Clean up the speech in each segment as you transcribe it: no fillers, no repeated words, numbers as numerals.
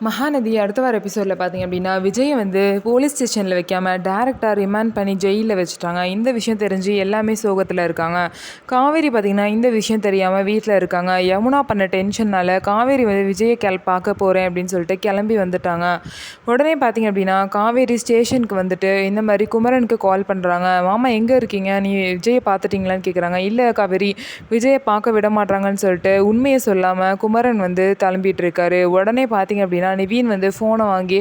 மகாநதி அடுத்த வார எபிசோடில் பார்த்தீங்க அப்படின்னா விஜயை வந்து போலீஸ் ஸ்டேஷனில் வைக்காம டேரெக்டாக ரிமாண்ட் பண்ணி ஜெயிலில் வச்சுட்டாங்க. இந்த விஷயம் தெரிஞ்சு எல்லாமே சோகத்தில் இருக்காங்க. காவேரி பார்த்திங்கன்னா இந்த விஷயம் தெரியாமல் வீட்டில் இருக்காங்க. யமுனா பண்ண டென்ஷனால் காவேரி வந்து விஜயை பார்க்க போகிறேன் அப்படின்னு சொல்லிட்டு கிளம்பி வந்துட்டாங்க. உடனே பார்த்திங்க அப்படின்னா காவேரி ஸ்டேஷனுக்கு வந்துட்டு இந்த மாதிரி குமரனுக்கு கால் பண்ணுறாங்க. மாமா எங்கே இருக்கீங்க, நீ விஜயை பார்த்துட்டிங்களான்னு கேட்குறாங்க. இல்லை காவேரி, விஜயை பார்க்க விட மாட்டாங்கன்னு சொல்லிட்டு உண்மையை சொல்லாமல் குமரன் வந்து கிளம்பிட்டு இருக்காரு. உடனே பார்த்திங்க அப்படின்னா நிவீன் வந்து ஃபோனை வாங்கி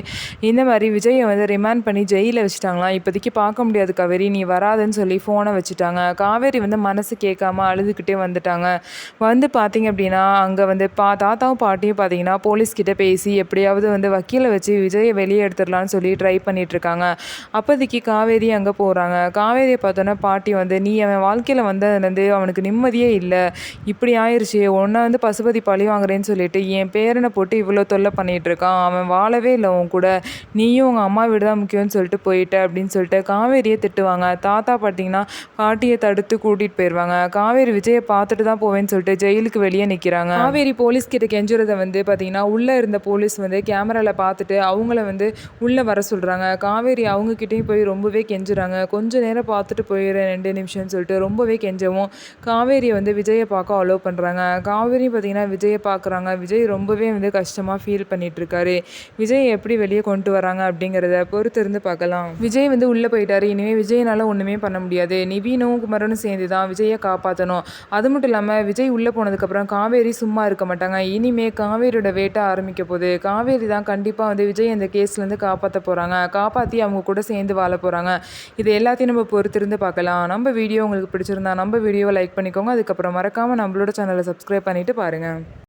இந்த மாதிரி விஜயை வந்து ரிமாண்ட் பண்ணி ஜெயிலில் வச்சுட்டாங்களாம். இப்போதைக்கு பார்க்க முடியாது காவேரி, நீ வராதுன்னு சொல்லி ஃபோனை வச்சுட்டாங்க. காவேரி வந்து மனசு கேட்காம அழுதுகிட்டே வந்துட்டாங்க. வந்து பார்த்தீங்க அப்படின்னா அங்கே வந்து தாத்தாவும் பாட்டியும் பார்த்தீங்கன்னா போலீஸ்கிட்ட பேசி எப்படியாவது வந்து வக்கீலை வச்சு விஜயை வெளியே எடுத்துடலான்னு சொல்லி ட்ரை பண்ணிகிட்ருக்காங்க. அப்போதைக்கு காவேரி அங்கே போகிறாங்க. காவேரியை பார்த்தோன்னா பாட்டி வந்து, நீ அவன் வாழ்க்கையில் வந்ததுலேருந்து அவனுக்கு நிம்மதியே இல்லை, இப்படி ஆயிடுச்சு, உன்னை வந்து பசுபதி பழி வாங்குறேன்னு சொல்லிட்டு என் பேரனை போட்டு இவ்வளோ தொல்லை பண்ணிகிட்ருக்கான், அவன் வாழவே இல்லை உன் கூட, நீயும் உங்கள் அம்மா வீடு தான் முக்கியம்னு சொல்லிட்டு போயிட்ட அப்படின்னு சொல்லிட்டு காவேரியை திட்டுவாங்க. தாத்தா பார்த்தீங்கன்னா பாட்டியை தடுத்து கூட்டிகிட்டு போயிடுவாங்க. காவேரி விஜயை பார்த்துட்டு தான் போவேன்னு சொல்லிட்டு ஜெயிலுக்கு வெளியே நிற்கிறாங்க. காவேரி போலீஸ் கிட்ட கெஞ்சுறதை வந்து பார்த்தீங்கன்னா உள்ளே இருந்த போலீஸ் வந்து கேமராவில் பார்த்துட்டு அவங்கள வந்து உள்ளே வர சொல்கிறாங்க. காவேரி அவங்கக்கிட்டையும் போய் ரொம்பவே கெஞ்சுறாங்க. கொஞ்சம் நேரம் பார்த்துட்டு போயிடுறேன் 2 நிமிஷம்னு சொல்லிட்டு ரொம்பவே கெஞ்சவும் காவேரியை வந்து விஜயை பார்க்க அலோவ் பண்ணுறாங்க. காவேரி பார்த்தீங்கன்னா விஜயை பார்க்குறாங்க. விஜய் ரொம்பவே வந்து கஷ்டமாக ஃபீல் பண்ணிட்டு இருக்காரு. விஜய் எப்படி வெளியே கொண்டு வராங்க அப்படிங்கிறத பொறுத்து இருந்து பார்க்கலாம். விஜய் வந்து உள்ளே போயிட்டாரு. இனிமேல் விஜயனால ஒன்றுமே பண்ண முடியாது. நிவீனும் குமரனும் சேர்ந்து தான் விஜயை காப்பாற்றணும். அது மட்டும் இல்லாமல் விஜய் உள்ளே போனதுக்கப்புறம் காவேரி சும்மா இருக்க மாட்டாங்க. இனிமேல் காவேரியோட வேட்டை ஆரம்பிக்க போகுது. காவேரி தான் கண்டிப்பாக வந்து விஜய் அந்த கேஸ்லேருந்து காப்பாற்ற போகிறாங்க. காப்பாற்றி அவங்க கூட சேர்ந்து வாழ போகிறாங்க. இது எல்லாத்தையும் நம்ம பொறுத்திருந்து பார்க்கலாம். நம்ம வீடியோ உங்களுக்கு பிடிச்சிருந்தா நம்ம வீடியோவை லைக் பண்ணிக்கோங்க. அதுக்கப்புறம் மறக்காமல் நம்மளோட சேனலை சப்ஸ்கிரைப் பண்ணிவிட்டு பாருங்கள்.